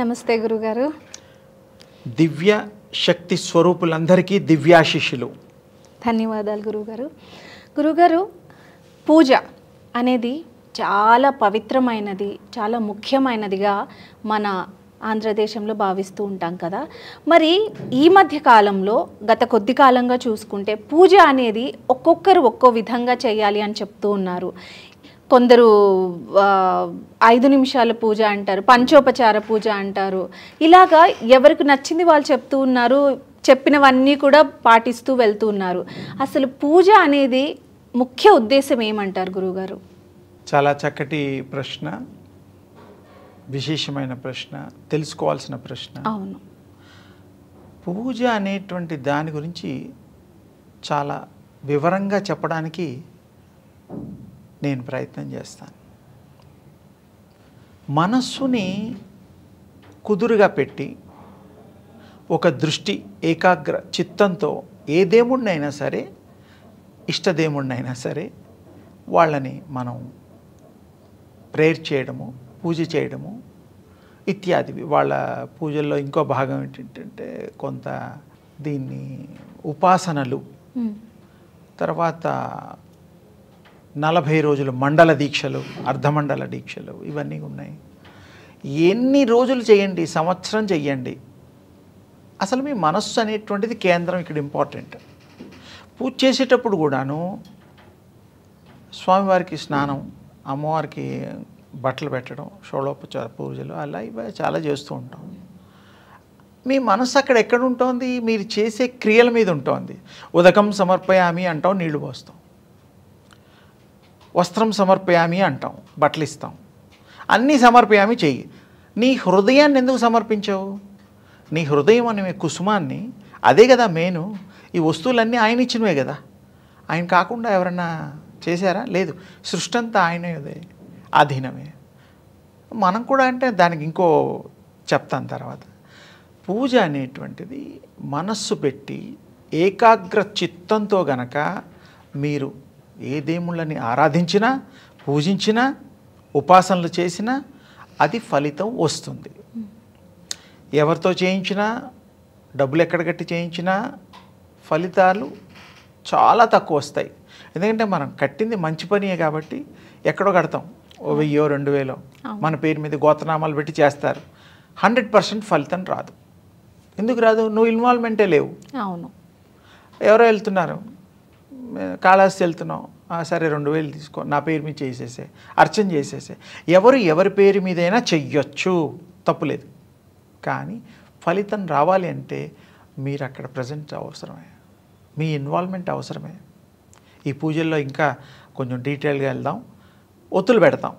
నమస్తే గురుగారు. దివ్య శక్తి స్వరూపులందరికీ దివ్యాశిష్యులు. ధన్యవాదాలు గురుగారు. గురుగారు, పూజ అనేది చాలా పవిత్రమైనది, చాలా ముఖ్యమైనదిగా మన ఆంధ్రదేశంలో భావిస్తూ ఉంటాం కదా. మరి ఈ మధ్య కాలంలో గత కొద్ది కాలంగా చూసుకుంటే పూజ అనేది ఒక్కొక్కరు ఒక్కో విధంగా చేయాలి అని చెప్తూ ఉన్నారు. కొందరు 5 నిమిషాల పూజ అంటారు, పంచోపచార పూజ అంటారు. ఇలాగా ఎవరికి నచ్చింది వాళ్ళు చెప్తూ ఉన్నారు, చెప్పినవన్నీ కూడా పాటిస్తూ వెళ్తూ ఉన్నారు. అసలు పూజ అనేది ముఖ్య ఉద్దేశం ఏమంటారు గురుగారు? చాలా చక్కటి ప్రశ్న, విశేషమైన ప్రశ్న, తెలుసుకోవాల్సిన ప్రశ్న. అవును. పూజ అనేటువంటి దాని గురించి చాలా వివరంగా చెప్పడానికి నేను ప్రయత్నం చేస్తాను. మనస్సుని కుదురుగా పెట్టి ఒక దృష్టి ఏకాగ్ర చిత్తంతో ఏ దేవుడినైనా సరే, ఇష్టదేవుడినైనా సరే వాళ్ళని మనం ప్రేయర్ చేయడము, పూజ చేయడము ఇత్యాదివి. వాళ్ళ పూజల్లో ఇంకో భాగం ఏంటంటే కొంత దీన్ని ఉపాసనలు, తర్వాత 40 రోజులు మండల దీక్షలు, అర్ధమండల దీక్షలు, ఇవన్నీ ఉన్నాయి. ఎన్ని రోజులు చేయండి, సంవత్సరం చెయ్యండి, అసలు మీ మనస్సు అనేటువంటిది కేంద్రం ఇక్కడ ఇంపార్టెంట్. పూజ చేసేటప్పుడు కూడాను స్వామివారికి స్నానం, అమ్మవారికి బట్టలు పెట్టడం, షోడోపచార పూజలు, అలా ఇవి చాలా చేస్తూ ఉంటాం. మీ మనసు అక్కడ ఎక్కడ ఉంటుంది? మీరు చేసే క్రియల మీద ఉంటుంది. ఉదకం సమర్పయామి అంటాం, నీళ్లు పోస్తాం. వస్త్రం సమర్పయామి అంటాం, బట్టలు ఇస్తాం. అన్నీ సమర్పయామి చెయ్యి. నీ హృదయాన్ని ఎందుకు సమర్పించావు? నీ హృదయం అనే కుసుమాన్ని, అదే కదా మెయిన్. ఈ వస్తువులన్నీ ఆయన ఇచ్చినవే కదా. ఆయన కాకుండా ఎవరన్నా చేశారా? లేదు. సృష్టి అంతా ఆయనదే, అధీనమే. మనం కూడా అంటే దానికి ఇంకో చెప్తాను తర్వాత. పూజ అనేటువంటిది మనస్సు పెట్టి ఏకాగ్ర చిత్తంతో గనక మీరు ఏ దేవుళ్ళని ఆరాధించినా, పూజించినా, ఉపాసనలు చేసినా అది ఫలితం వస్తుంది. ఎవరితో చేయించినా, డబ్బులు ఎక్కడ కట్టి చేయించినా ఫలితాలు చాలా తక్కువ వస్తాయి. ఎందుకంటే మనం కట్టింది మంచి పనియే కాబట్టి ఎక్కడో కడతాం, 1000 2000 మన పేరు మీద గోత్రనామాలు పెట్టి చేస్తారు. 100% ఫలితం రాదు. ఎందుకు రాదు? నువ్వు ఇన్వాల్వ్మెంటే లేవు. అవును. ఎవరో వెళ్తున్నారు, కాళహస్తి వెళ్తున్నాం, సరే 2000 తీసుకో, నా పేరు మీద చేసేసే, అర్చన చేసేసే. ఎవరి పేరు మీదైనా చెయ్యొచ్చు, తప్పులేదు. కానీ ఫలితం రావాలి అంటే మీరు అక్కడ ప్రజెంట్ అవసరమే, మీ ఇన్వాల్వ్మెంట్ అవసరమే. ఈ పూజల్లో ఇంకా కొంచెం డీటెయిల్గా వెళ్దాం. ఒత్తులు పెడతాం.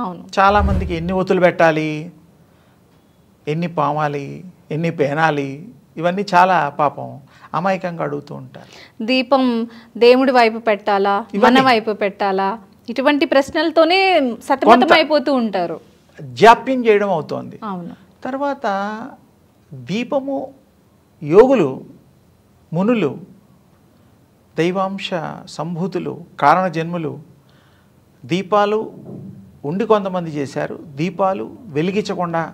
అవును. చాలామందికి ఎన్ని ఒత్తులు పెట్టాలి, ఎన్ని పామాలి, ఎన్ని పేనాలి, ఇవన్నీ చాలా పాపం అమాయకంగా అడుగుతూ ఉంటారు. దీపం దేవుడి వైపు పెట్టాలా, మన వైపు పెట్టాలా, ఇటువంటి ప్రశ్నలతోనే సతమతం అయిపోతూ ఉంటారు. జాప్యం చేయడం అవుతోంది. అవును. తర్వాత దీపము యోగులు, మునులు, దైవాంశ సంభూతులు, కారణజన్ములు దీపాలు ఉండి కొంతమంది చేశారు. దీపాలు వెలిగించకుండా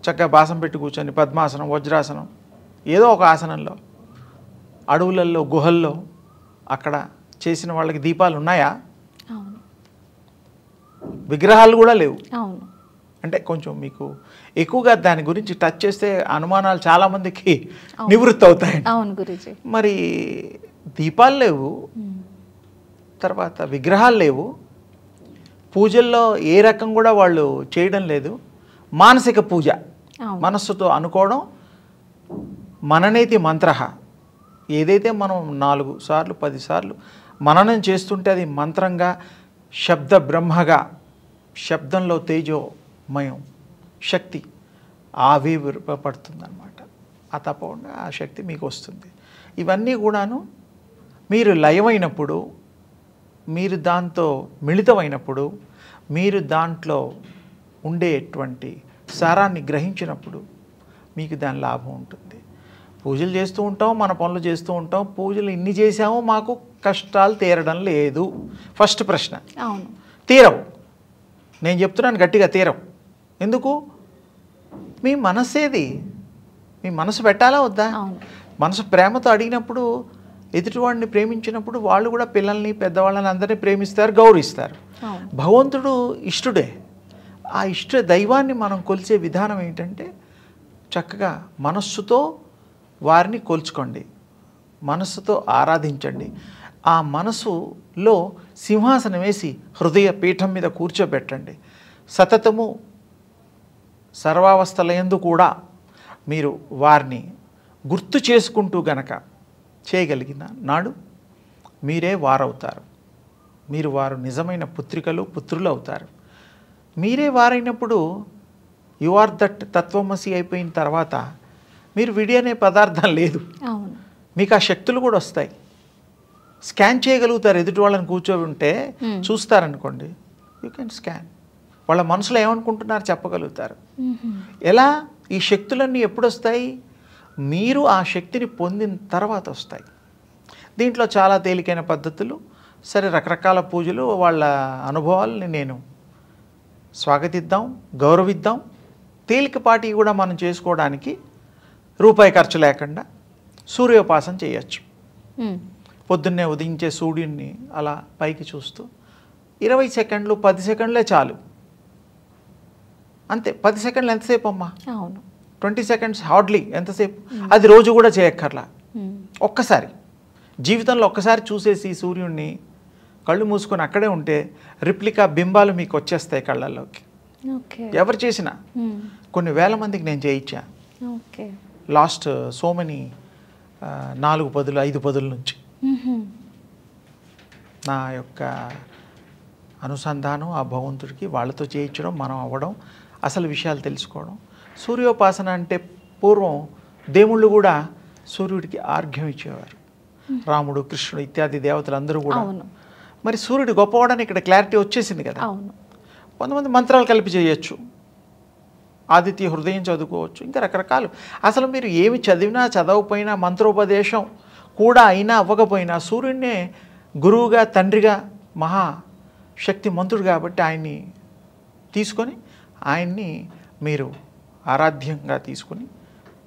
చక్కగా బాసం పెట్టి కూర్చొని పద్మాసనం, వజ్రాసనం, ఏదో ఒక ఆసనంలో అడవులలో, గుహల్లో అక్కడ చేసిన వాళ్ళకి దీపాలు ఉన్నాయా? అవును. విగ్రహాలు కూడా లేవు. అవును. అంటే కొంచెం మీకు ఎక్కువగా దాని గురించి టచ్ చేస్తే అనుమానాలు చాలామందికి నివృత్తి అవుతాయి. అవును గురుజీ. మరి దీపాలు లేవు, తర్వాత విగ్రహాలు లేవు, పూజల్లో ఏ రకం కూడా వాళ్ళు చేయడం లేదు. మానసిక పూజ, మనస్సుతో అనుకోవడం. మననేతి మంత్ర, ఏదైతే మనం 4 సార్లు 10 సార్లు మననం చేస్తుంటే అది మంత్రంగా, శబ్ద బ్రహ్మగా, శబ్దంలో తేజోమయం శక్తి ఆవిర్భవిస్తుందన్నమాట. ఆ తప్పకుండా ఆ శక్తి మీకు వస్తుంది. ఇవన్నీ కూడాను మీరు లయమైనప్పుడు, మీరు దాంతో మిళితమైనప్పుడు, మీరు దాంట్లో ఉండేటువంటి సారాన్ని గ్రహించినప్పుడు మీకు దాని లాభం ఉంటుంది. పూజలు చేస్తూ ఉంటాం, మన పనులు చేస్తూ ఉంటాం. పూజలు ఇన్ని చేసామో మాకు కష్టాలు తీరడం లేదు. ఫస్ట్ ప్రశ్న. అవును. తీరవు. నేను చెప్తున్నాను గట్టిగా, తీరవు. ఎందుకు? మీ మనసేది, మీ మనసు పెట్టాలా వద్దా? అవును. మనసు ప్రేమతో అడిగినప్పుడు, ఎదుటివాడిని ప్రేమించినప్పుడు వాళ్ళు కూడా పిల్లల్ని పెద్దవాళ్ళని అందరినీ ప్రేమిస్తారు, గౌరవిస్తారు. అవును. భగవంతుడు ఇష్టుడే. ఆ ఇష్ట దైవాన్ని మనం కొలిచే విధానం ఏంటంటే చక్కగా మనస్సుతో వారిని కొలుచుకోండి, మనస్సుతో ఆరాధించండి. ఆ మనసులో సింహాసనం వేసి హృదయ పీఠం మీద కూర్చోబెట్టండి. సతతము సర్వావస్థలయందు కూడా మీరు వారిని గుర్తు చేసుకుంటూ గనక చేయగలిగిన నాడు మీరే వారవుతారు. మీరు వారు నిజమైన పుత్రికలు, పుత్రులు అవుతారు. మీరే వారైనప్పుడు యు ఆర్ దట్ తత్వమసి అయిపోయిన తర్వాత మీరు విడి అనే పదార్థం లేదు. అవును. మీకు ఆ శక్తులు కూడా వస్తాయి. స్కాన్ చేయగలుగుతారు. ఎదుటి వాళ్ళని కూర్చోబెట్టే చూస్తారనుకోండి, యూ కెన్ స్కాన్. వాళ్ళ మనసులో ఏమనుకుంటున్నారు చెప్పగలుగుతారు. ఎలా? ఈ శక్తులన్నీ ఎప్పుడు వస్తాయి? మీరు ఆ శక్తిని పొందిన తర్వాత వస్తాయి. దీంట్లో చాలా తేలికైన పద్ధతులు, సరే రకరకాల పూజలు, వాళ్ళ అనుభవాలని నేను స్వాగతిద్దాం, గౌరవిద్దాం. తేలికపాటి కూడా మనం చేసుకోవడానికి రూపాయి ఖర్చు లేకుండా సూర్యోపాసన చేయొచ్చు. పొద్దున్నే ఉదయించే సూర్యుడిని అలా పైకి చూస్తూ 20 సెకండ్లు 10 సెకండ్లే చాలు. అంతే. 10 సెకండ్లు ఎంతసేపు అమ్మా? అవును. 20 సెకండ్స్ హార్డ్లీ ఎంతసేపు? అది రోజు కూడా చేయక్కర్లా. ఒక్కసారి జీవితంలో ఒక్కసారి చూసేసి సూర్యుడిని కళ్ళు మూసుకొని అక్కడే ఉంటే రిప్లికా బింబాలు మీకు వచ్చేస్తాయి కళ్ళల్లోకి. ఓకే. ఎవరు చేసినా కొన్ని వేల మందికి నేను చేయించా. ఓకే. లాస్ట్ సో మెనీ 4 పదులు 5 పదుల నుంచి నా యొక్క అనుసంధానం ఆ భగవంతుడికి వాళ్ళతో చేయించడం, మనం అవ్వడం, అసలు విషయాలు తెలుసుకోవడం. సూర్యోపాసన అంటే పూర్వం దేవుళ్ళు కూడా సూర్యుడికి ఆర్ఘ్యం ఇచ్చేవారు. రాముడు, కృష్ణుడు ఇత్యాది దేవతలు అందరూ కూడా. మరి సూర్యుడు గొప్పవాడని ఇక్కడ క్లారిటీ వచ్చేసింది కదా. కొంతమంది మంత్రాలు కలిపి చేయొచ్చు, ఆదిత్య హృదయం చదువుకోవచ్చు, ఇంకా రకరకాలు. అసలు మీరు ఏమి చదివినా చదవకపోయినా, మంత్రోపదేశం కూడా అయినా అవ్వకపోయినా సూర్యుడినే గురువుగా, తండ్రిగా, మహా శక్తి మంతుడు కాబట్టి ఆయన్ని తీసుకొని ఆయన్ని మీరు ఆరాధ్యంగా తీసుకుని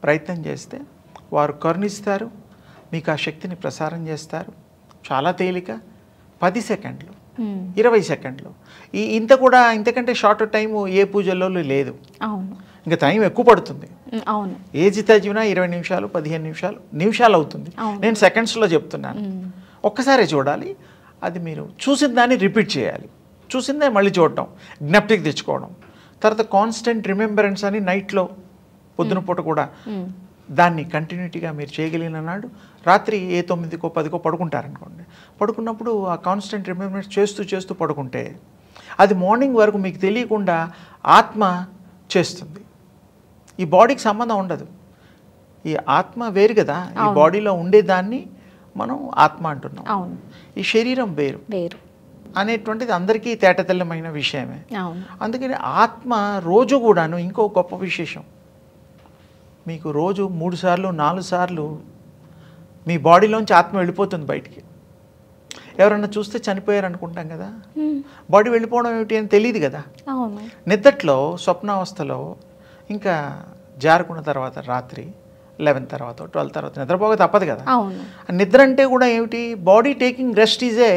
ప్రయత్నం చేస్తే వారు కరుణిస్తారు, మీకు ఆ శక్తిని ప్రసారం చేస్తారు. చాలా తేలిక. 10 సెకండ్లు 20 సెకండ్లు ఇంత కూడా ఇంతకంటే షార్ట్ టైము ఏ పూజల్లో లేదు. ఇంకా టైం ఎక్కువ పడుతుంది. ఏజ్ తగ్గినా 20 నిమిషాలు 15 నిమిషాలు అవుతుంది. నేను సెకండ్స్లో చెప్తున్నాను. ఒక్కసారి చూడాలి. అది మీరు చూసిన దాన్ని రిపీట్ చేయాలి. చూసిందే మళ్ళీ చూడటం, జ్ఞప్తికి తెచ్చుకోవడం. తర్వాత కాన్స్టెంట్ రిమెంబరెన్స్ అని నైట్లో పొద్దున పూట కూడా దాన్ని కంటిన్యూటీగా మీరు చేయగలిగిన నాడు రాత్రి 9కో 10కో పడుకుంటారనుకోండి. పడుకున్నప్పుడు ఆ కాన్స్టెంట్ రిమెంబరెన్స్ చేస్తూ చేస్తూ పడుకుంటే అది మార్నింగ్ వరకు మీకు తెలియకుండా ఆత్మ చేస్తుంది. ఈ బాడీకి సంబంధం ఉండదు. ఈ ఆత్మ వేరు కదా. ఈ బాడీలో ఉండేదాన్ని మనం ఆత్మ అంటున్నాం. ఈ శరీరం వేరు అనేటువంటిది అందరికీ తేటతెల్లమైన విషయమే. అందుకని ఆత్మ రోజు కూడాను ఇంకో గొప్ప విశేషం, మీకు రోజు 3 సార్లు 4 సార్లు మీ బాడీలోంచి ఆత్మ వెళ్ళిపోతుంది బయటికి. ఎవరన్నా చూస్తే చనిపోయారు అనుకుంటాం కదా, బాడీ వెళ్ళిపోవడం ఏమిటి అని తెలియదు కదా. నిద్రలో స్వప్నావస్థలో ఇంకా జారుకున్న తర్వాత రాత్రి 11 తర్వాత 12 తర్వాత నిద్రపోక తప్పదు కదా. నిద్ర అంటే కూడా ఏమిటి? Body taking rest is a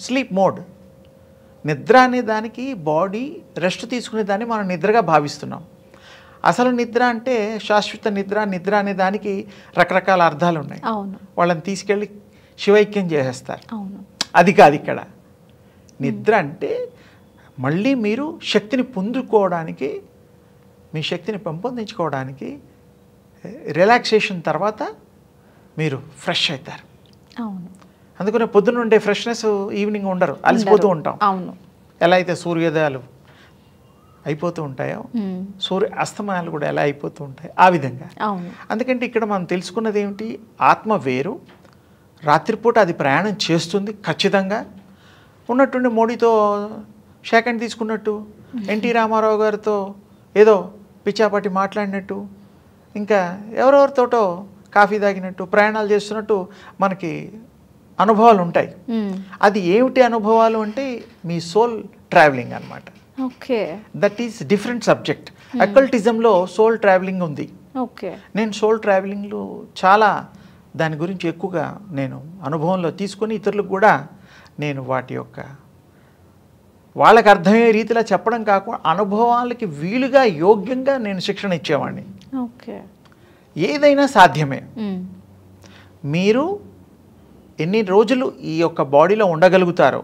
sleep mode. నిద్ర అనే దానికి బాడీ రెస్ట్ తీసుకునే దాన్ని మనం నిద్రగా భావిస్తున్నాం. అసలు నిద్ర అంటే శాశ్వత నిద్ర. నిద్ర అనే దానికి రకరకాల అర్థాలు ఉన్నాయి. వాళ్ళని తీసుకెళ్ళి శివైక్యం చేసేస్తారు. అది కాదు ఇక్కడ. నిద్ర అంటే మళ్ళీ మీరు శక్తిని పొందుకోవడానికి, మీ శక్తిని పెంపొందించుకోవడానికి రిలాక్సేషన్ తర్వాత మీరు ఫ్రెష్ అవుతారు. అందుకనే పొద్దున్న ఉండే ఫ్రెష్నెస్ ఈవినింగ్ ఉండరు, అలసిపోతూ ఉంటాం. ఎలా అయితే సూర్యోదయాలు అయిపోతూ ఉంటాయో సూర్య అస్తమయాలు కూడా ఎలా అయిపోతూ ఉంటాయి ఆ విధంగా. అందుకంటే ఇక్కడ మనం తెలుసుకున్నది ఏమిటి? ఆత్మ వేరు. రాత్రిపూట అది ప్రయాణం చేస్తుంది ఖచ్చితంగా. ఉన్నట్టుండి మోడీతో షేకండ్ తీసుకున్నట్టు, ఎన్టీ రామారావు గారితో ఏదో పిచ్చాపాటి మాట్లాడినట్టు, ఇంకా ఎవరెవరితోటో కాఫీ తాగినట్టు, ప్రయాణాలు చేస్తున్నట్టు మనకి అనుభవాలు ఉంటాయి. అది ఏమిటి అనుభవాలు అంటే మీ సోల్ ట్రావెలింగ్ అన్నమాట. Okay. That is different subject. అకల్టిజంలో సోల్ ట్రావెలింగ్ ఉంది. ఓకే. నేను సోల్ ట్రావెలింగ్లో చాలా దాని గురించి ఎక్కువగా నేను అనుభవంలో తీసుకొని ఇతరులకు కూడా నేను వాటి యొక్క వాళ్ళకి అర్థమయ్యే రీతిలో చెప్పడం కాకుండా అనుభవాలకి వీలుగా యోగ్యంగా నేను శిక్షణ ఇచ్చేవాడిని. ఓకే. ఏదైనా సాధ్యమే. మీరు ఎన్ని రోజులు ఈ యొక్క బాడీలో ఉండగలుగుతారో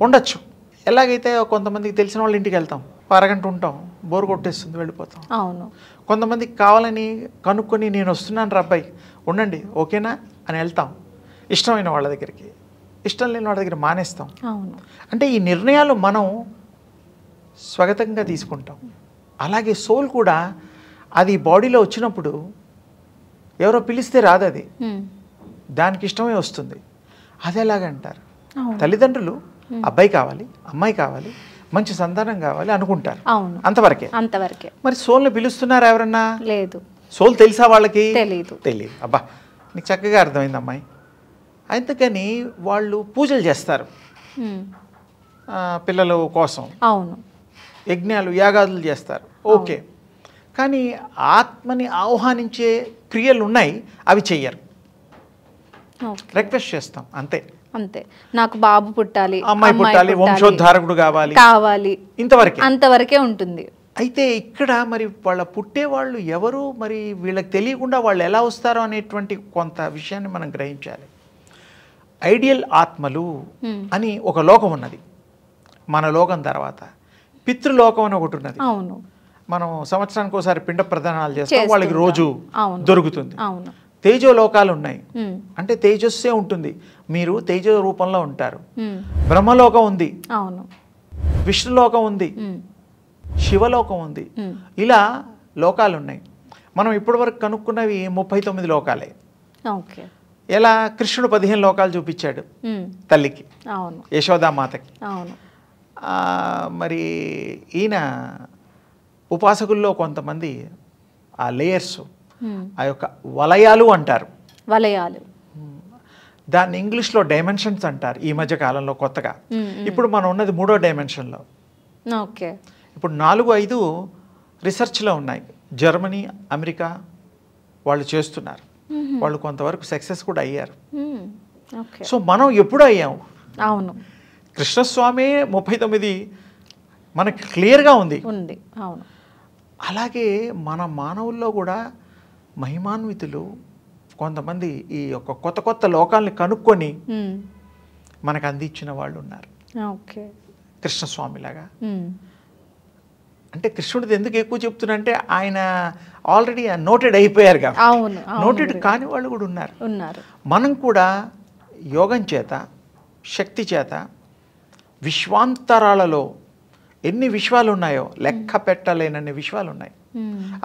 ఉండొచ్చు. ఎలాగైతే కొంతమందికి తెలిసిన వాళ్ళ ఇంటికి వెళ్తాం, అరగంట ఉంటాం, బోర్ కొట్టేస్తుంది, వెళ్ళిపోతాం. అవును. కొంతమందికి కావాలని కనుక్కొని నేను వస్తున్నాను రా అబ్బాయి ఉండండి ఓకేనా అని వెళ్తాం. ఇష్టమైన వాళ్ళ దగ్గరికి, ఇష్టం లేని వాళ్ళ దగ్గర మానేస్తాం. అవును. అంటే ఈ నిర్ణయాలు మనం స్వాగతంగా తీసుకుంటాం. అలాగే సోల్ కూడా అది బాడీలో వచ్చినప్పుడు ఎవరో పిలిస్తే రాదు, అది దానికి ఇష్టమే వస్తుంది. అది ఎలాగంటారు, తల్లిదండ్రులు అబ్బాయి కావాలి, అమ్మాయి కావాలి, మంచి సంతానం కావాలి అనుకుంటారు. అవును, అంతవరకే. అంతవరకే. మరి సోల్ని పిలుస్తున్నారా ఎవరన్నా? లేదు. సోల్ తెలుసా వాళ్ళకి? తెలీదు. తెలియదు. అబ్బా నీకు చక్కగా అర్థమైంది అమ్మాయి. అందుకని వాళ్ళు పూజలు చేస్తారు పిల్లల కోసం. అవును. యజ్ఞాలు యాగాదులు చేస్తారు. ఓకే. కానీ ఆత్మని ఆహ్వానించే క్రియలు ఉన్నాయి, అవి చెయ్యరు. రిక్వెస్ట్ చేస్తాం అంతే. అంతే. నాకు బాబు పుట్టాలి, అమ్మాయి పుట్టాలి, వంశోద్ధారకుడు కావాలి, అంతవరకే ఉంటుంది. అయితే ఇక్కడ మరి వాళ్ళ పుట్టేవాళ్ళు ఎవరు, మరి వీళ్ళకి తెలియకుండా వాళ్ళు ఎలా వస్తారో అనేటువంటి కొంత విషయాన్ని మనం గ్రహించాలి. ఐడియల్ ఆత్మలు అని ఒక లోకం ఉన్నది. మన లోకం తర్వాత పితృలోకం అని ఒకటి ఉన్నది. అవును. మనం సంవత్సరానికి ఒకసారి పిండ ప్రదానాలు చేస్తాం, వాళ్ళకి రోజు దొరుకుతుంది. అవును. తేజో లోకాలు ఉన్నాయి, అంటే తేజస్సే ఉంటుంది, మీరు తేజో రూపంలో ఉంటారు. బ్రహ్మలోకం ఉంది, అవును, విష్ణులోకం ఉంది, శివలోకం ఉంది. ఇలా లోకాలు ఉన్నాయి. మనం ఇప్పటివరకు కనుక్కున్నవి 39 లోకాలే. ఓకే. ఎలా కృష్ణుడు 15 లోకాలు చూపించాడు తల్లికి, అవును, యశోదామాతకి. అవును. మరి ఈయన ఉపాసకుల్లో కొంతమంది ఆ లేయర్స్, ఆ యొక్క వలయాలు అంటారు. వలయాలు, దాన్ని ఇంగ్లీష్లో డైమెన్షన్స్ అంటారు ఈ మధ్య కాలంలో కొత్తగా. ఇప్పుడు మనం ఉన్నది 3వ డైమెన్షన్లో. ఓకే. ఇప్పుడు 4-5 రీసెర్చ్లో ఉన్నాయి. జర్మనీ, అమెరికా వాళ్ళు చేస్తున్నారు. వాళ్ళు కొంతవరకు సక్సెస్ కూడా అయ్యారు. సో మనం ఎప్పుడు అయ్యాము? అవును, కృష్ణస్వామి 39 మనకి క్లియర్గా ఉంది. అవును. అలాగే మన మానవుల్లో కూడా మహిమాన్వితులు కొంతమంది ఈ యొక్క కొత్త కొత్త లోకాలని కనుక్కొని మనకు అందించిన వాళ్ళు ఉన్నారు. ఓకే. కృష్ణస్వామిలాగా. అంటే కృష్ణుడిది ఎందుకు ఎక్కువ చెప్తున్నంటే ఆయన ఆల్రెడీ నోటెడ్ అయిపోయారు కదా. నోటెడ్ కాని వాళ్ళు కూడా ఉన్నారు. మనం కూడా యోగం చేత, శక్తి చేత విశ్వాంతరాలలో ఎన్ని విశ్వాలు ఉన్నాయో లెక్క పెట్టలేనన్ని విశ్వాలు ఉన్నాయి.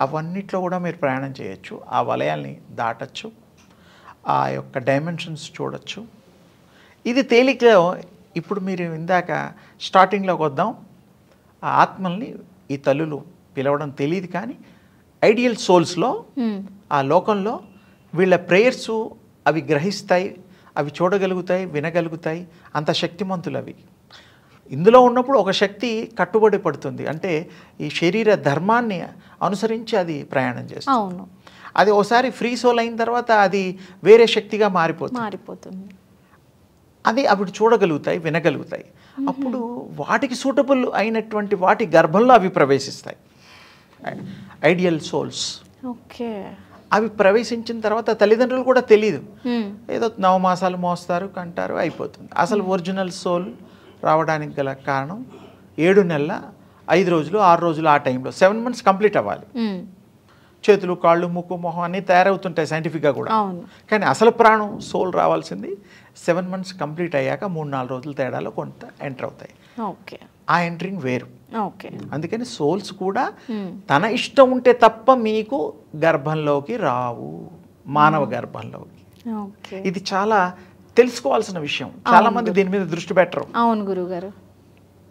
అవన్నిట్లో కూడా మీరు ప్రయాణం చేయొచ్చు, ఆ వలయాల్ని దాటచ్చు, ఆ యొక్క డైమెన్షన్స్ చూడొచ్చు. ఇది తేలికలో. ఇప్పుడు మీరు ఇందాక స్టార్టింగ్లోకి వద్దాం. ఆ ఆత్మల్ని ఈ తల్లులు పిలవడం తెలియదు, కానీ ఐడియల్ సోల్స్లో ఆ లోకంలో వీళ్ళ ప్రేయర్స్ అవి గ్రహిస్తాయి, అవి చూడగలుగుతాయి, వినగలుగుతాయి. అంత శక్తిమంతులు అవి. ఇందులో ఉన్నప్పుడు ఒక శక్తి కట్టుబడి పడుతుంది, అంటే ఈ శరీర ధర్మాన్ని అనుసరించి అది ప్రయాణం చేస్తుంది. అది ఒకసారి ఫ్రీ సోల్ అయిన తర్వాత అది వేరే శక్తిగా మారిపోతుంది. అది అప్పుడు చూడగలుగుతాయి, వినగలుగుతాయి. అప్పుడు వాటికి సూటబుల్ అయినటువంటి వాటి గర్భంలో అవి ప్రవేశిస్తాయి, ఐడియల్ సోల్స్. ఓకే. అవి ప్రవేశించిన తర్వాత తల్లిదండ్రులు కూడా తెలియదు, ఏదో 9 మాసాలు మోస్తారు, కంటారు, అయిపోతుంది. అసలు ఒరిజినల్ సోల్ రావడానికి గల కారణం 7 నెలల 5 రోజులు 6 రోజులు ఆ టైంలో 7 months కంప్లీట్ అవ్వాలి. చేతులు, కాళ్ళు, ముక్కు, మొహం అన్నీ తయారవుతుంటాయి సైంటిఫిక్గా కూడా. కానీ అసలు ప్రాణం సోల్ రావాల్సింది 7 months కంప్లీట్ అయ్యాక 3-4 రోజుల తేడాలో కొంత ఎంటర్ అవుతాయి. ఆ ఎంట్రింగ్ వేరు. అందుకని సోల్స్ కూడా తన ఇష్టం ఉంటే తప్ప మీకు గర్భంలోకి రావు, మానవ గర్భంలోకి. ఇది చాలా తెలుసుకోవాల్సిన విషయం. చాలా మంది దీని మీద దృష్టి పెట్టరు. అవును గురుగారు.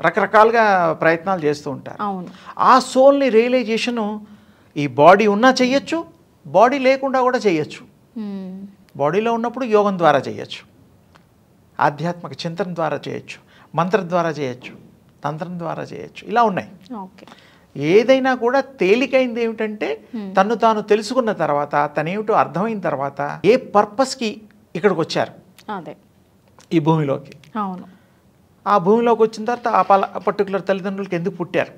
రకరకాలుగా ప్రయత్నాలు చేస్తూ ఉంటారు. ఆ సోల్ని రియలైజేషను ఈ బాడీ ఉన్నా చెయ్యొచ్చు, బాడీ లేకుండా కూడా చెయ్యొచ్చు. బాడీలో ఉన్నప్పుడు యోగం ద్వారా చేయొచ్చు, ఆధ్యాత్మిక చింతన ద్వారా చేయొచ్చు, మంత్రం ద్వారా చేయొచ్చు, తంత్రం ద్వారా చేయొచ్చు, ఇలా ఉన్నాయి. ఓకే. ఏదైనా కూడా తేలికైంది ఏమిటంటే తను తాను తెలుసుకున్న తర్వాత, తనేమిటో అర్థమైన తర్వాత, ఏ పర్పస్కి ఇక్కడికి వచ్చారు అదే ఈ భూమిలోకి, అవును, ఆ భూమిలోకి వచ్చిన తర్వాత ఆ పర్టికులర్ తల్లిదండ్రులకి ఎందుకు పుట్టారు,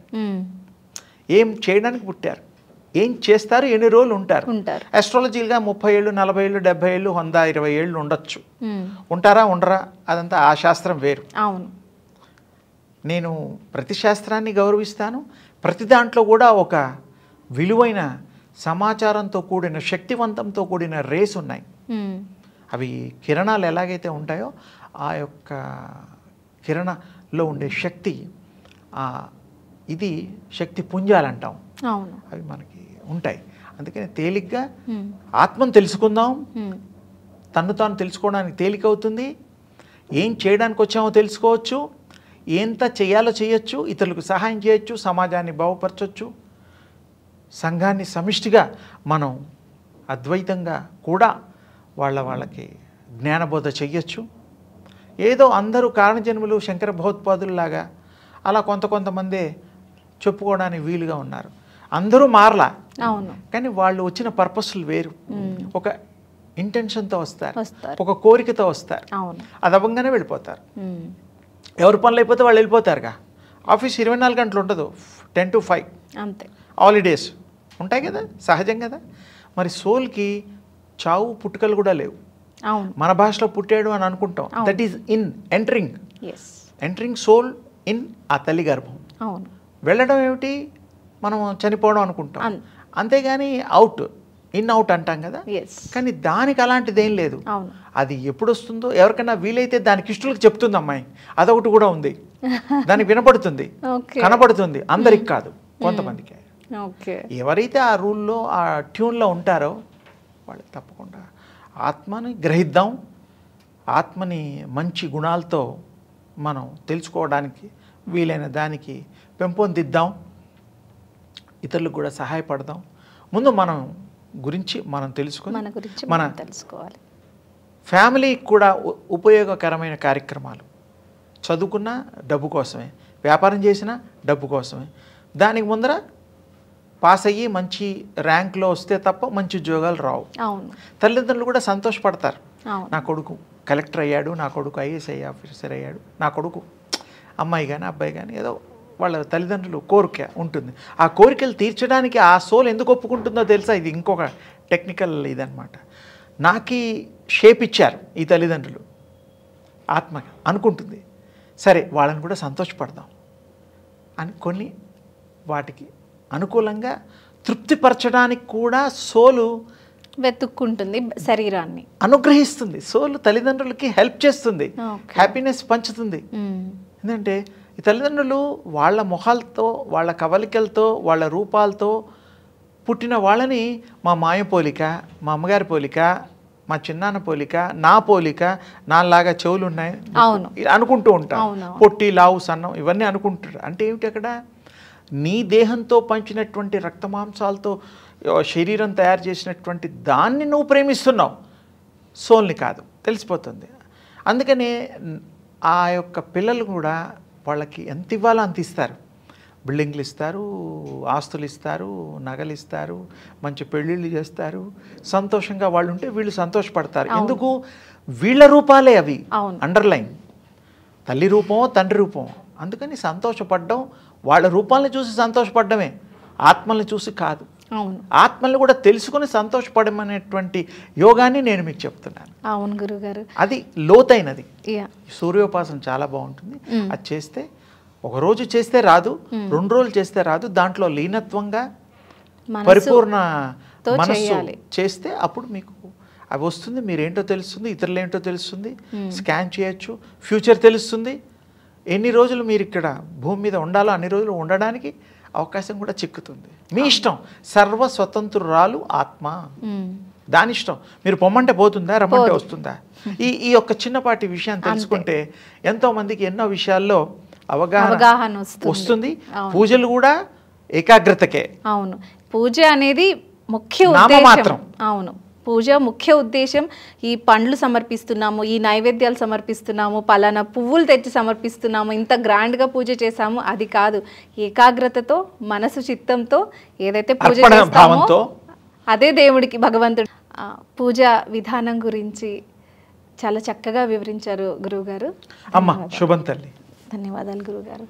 ఏం చేయడానికి పుట్టారు, ఏం చేస్తారు, ఎన్ని రోజులు ఉంటారు. ఆస్ట్రాలజీలుగా 30 ఏళ్ళు 40 ఏళ్ళు 70 ఏళ్ళు 100 20 ఏళ్ళు ఉండొచ్చు. ఉంటారా ఉండరా అదంతా ఆ శాస్త్రం వేరు. అవును, నేను ప్రతి శాస్త్రాన్ని గౌరవిస్తాను. ప్రతి దాంట్లో కూడా ఒక విలువైన సమాచారంతో కూడిన శక్తివంతంతో కూడిన రేస్ ఉన్నాయి. అవి కిరణాలు ఎలాగైతే ఉంటాయో ఆ యొక్క కిరణలో ఉండే శక్తి, ఇది శక్తి పుంజాలు అంటాం, అవి మనకి ఉంటాయి. అందుకని తేలిగ్గా ఆత్మను తెలుసుకుందాం. తన్ను తాను తెలుసుకోవడానికి తేలికవుతుంది. ఏం చేయడానికి వచ్చామో తెలుసుకోవచ్చు, ఎంత చేయాలో చేయొచ్చు, ఇతరులకు సహాయం చేయొచ్చు, సమాజాన్ని బాగుపరచవచ్చు, సంఘాన్ని సమిష్టిగా మనం అద్వైతంగా కూడా వాళ్ళకి జ్ఞానబోధ చెయ్యొచ్చు. ఏదో అందరూ కారణజన్ములు శంకర భగవత్పాదుల్లాగా అలా కొంతమందే చెప్పుకోవడానికి వీలుగా ఉన్నారు. అందరూ మారలా, అవును, కానీ వాళ్ళు వచ్చిన పర్పస్లు వేరు. ఒక ఇంటెన్షన్తో వస్తారు, ఒక కోరికతో వస్తారు, అది అవ్వగానే వెళ్ళిపోతారు. ఎవరి పనులు అయిపోతే వాళ్ళు వెళ్ళిపోతారుగా. ఆఫీస్ 24 గంటలు ఉండదు, 10 to 5 అంతే. హాలిడేస్ ఉంటాయి కదా, సహజం కదా. మరి సోల్కి చావు పుట్టుకలు కూడా లేవు. మన భాషలో పుట్టాడు అని అనుకుంటాం. That is in entering soul in ఆ తల్లి గర్భం. వెళ్ళడం ఏమిటి, మనం చనిపోవడం అనుకుంటాం, అంతేగాని అవుట్ ఇన్ అవుట్ అంటాం కదా. కానీ దానికి అలాంటిది ఏం లేదు. అది ఎప్పుడు వస్తుందో ఎవరికైనా వీలైతే దానికి ఇష్టలకు చెప్తుంది అమ్మాయి, అదొకటి కూడా ఉంది. దానికి వినపడుతుంది, కనపడుతుంది, అందరికి కాదు, కొంతమందికి. ఎవరైతే ఆ రూల్లో ఆ ట్యూన్లో ఉంటారో వాళ్ళకి తప్పకుండా ఆత్మని గ్రహిద్దాం. ఆత్మని మంచి గుణాలతో మనం తెలుసుకోవడానికి వీలైన దానికి పెంపొందిద్దాం. ఇతరులకు కూడా సహాయపడదాం. ముందు మనం గురించి మనం తెలుసుకొని మన తెలుసుకోవాలి. ఫ్యామిలీకి కూడా ఉపయోగకరమైన కార్యక్రమాలు. చదువుకున్న డబ్బు కోసమే, వ్యాపారం చేసిన డబ్బు కోసమే. దానికి ముందర పాస్ అయ్యి మంచి ర్యాంక్లో వస్తే తప్ప మంచి ఉద్యోగాలు రావు. తల్లిదండ్రులు కూడా సంతోషపడతారు. నా కొడుకు కలెక్టర్ అయ్యాడు, నా కొడుకు ఐఏఎస్ ఆఫీసర్ అయ్యాడు, నా కొడుకు, అమ్మాయి కానీ అబ్బాయి కానీ, ఏదో వాళ్ళ తల్లిదండ్రులు కోరిక ఉంటుంది. ఆ కోరికలు తీర్చడానికి ఆ సోల్ ఎందుకు ఒప్పుకుంటుందో తెలుసా? ఇది ఇంకొక టెక్నికల్ ఇదనమాట. నాకు షేప్ ఇచ్చారు ఈ తల్లిదండ్రులు, ఆత్మ అనుకుంటుంది, సరే వాళ్ళని కూడా సంతోషపడదాం అని కొన్ని వాటికి అనుకూలంగా తృప్తిపరచడానికి కూడా సోలు వెతుక్కుంటుంది, శరీరాన్ని అనుగ్రహిస్తుంది. సోలు తల్లిదండ్రులకి హెల్ప్ చేస్తుంది, హ్యాపీనెస్ పంచుతుంది. ఎందుకంటే ఈ తల్లిదండ్రులు వాళ్ళ మొహాలతో, వాళ్ళ కవలికలతో, వాళ్ళ రూపాలతో పుట్టిన వాళ్ళని మా మాయ పోలిక, మా అమ్మగారి పోలిక, మా చిన్నాన్న పోలిక, నా పోలిక, నాలాగా చెవులు ఉన్నాయి అనుకుంటూ ఉంటాం. పొట్టి లావు సన్నం ఇవన్నీ అనుకుంటారు. అంటే ఏమిటి, అక్కడ నీ దేహంతో పంచినటువంటి రక్తమాంసాలతో శరీరం తయారు చేసినటువంటి దాన్ని నువ్వు ప్రేమిస్తున్నావు, సోల్ని కాదు, తెలిసిపోతుంది. అందుకనే ఆ యొక్క పిల్లలు కూడా వాళ్ళకి ఎంత ఇవ్వాలో అంత ఇస్తారు. బిల్డింగ్లు ఇస్తారు, ఆస్తులు ఇస్తారు, నగలు ఇస్తారు, మంచి పెళ్ళిళ్ళు చేస్తారు. సంతోషంగా వాళ్ళు ఉంటే వీళ్ళు సంతోషపడతారు. ఎందుకు? వీళ్ళ రూపాలే అవి, అండర్లైన్. తల్లి రూపమో తండ్రి రూపమో. అందుకని సంతోషపడడం వాళ్ళ రూపాలని చూసి సంతోషపడడమే, ఆత్మల్ని చూసి కాదు. ఆత్మల్ని కూడా తెలుసుకుని సంతోషపడమనేటువంటి యోగాన్ని నేను మీకు చెప్తున్నాను. అవును గురుగారు, అది లోతైనది. సూర్యోపాసన చాలా బాగుంటుంది. అది చేస్తే ఒకరోజు చేస్తే రాదు, 2 రోజులు చేస్తే రాదు. దాంట్లో లీనత్వంగా పరిపూర్ణ మనస్సు చేస్తే అప్పుడు మీకు అవి వస్తుంది. మీరేంటో తెలుస్తుంది, ఇతరులు ఏంటో తెలుస్తుంది, స్కాన్ చేయొచ్చు, ఫ్యూచర్ తెలుస్తుంది. ఎన్ని రోజులు మీరు ఇక్కడ భూమి మీద ఉండాలో అన్ని రోజులు ఉండడానికి అవకాశం కూడా చిక్కుతుంది. మీ ఇష్టం. సర్వస్వతంత్రురాలు ఆత్మ, దాని ఇష్టం. మీరు పొమ్మంటే పోతుందా, రమ్మంటే వస్తుందా? ఈ యొక్క చిన్నపాటి విషయాన్ని తెలుసుకుంటే ఎంతోమందికి ఎన్నో విషయాల్లో అవగాహన వస్తుంది. పూజలు కూడా ఏకాగ్రతకే. అవును, పూజ అనేది ముఖ్య ఉద్దేశం. అవును, పూజ ముఖ్య ఉద్దేశం ఈ పండ్లు సమర్పిస్తున్నాము, ఈ నైవేద్యాలు సమర్పిస్తున్నాము, పలానా పువ్వులు తెచ్చి సమర్పిస్తున్నాము, ఇంత గ్రాండ్గా పూజ చేసాము, అది కాదు. ఏకాగ్రతతో మనసు చిత్తంతో ఏదైతే పూజ చేస్తామో అదే దేవుడికి భగవంతుడు. పూజ విధానం గురించి చాలా చక్కగా వివరించారు గురువుగారు. అమ్మ శుభం తల్లి. ధన్యవాదాలు గురువుగారు.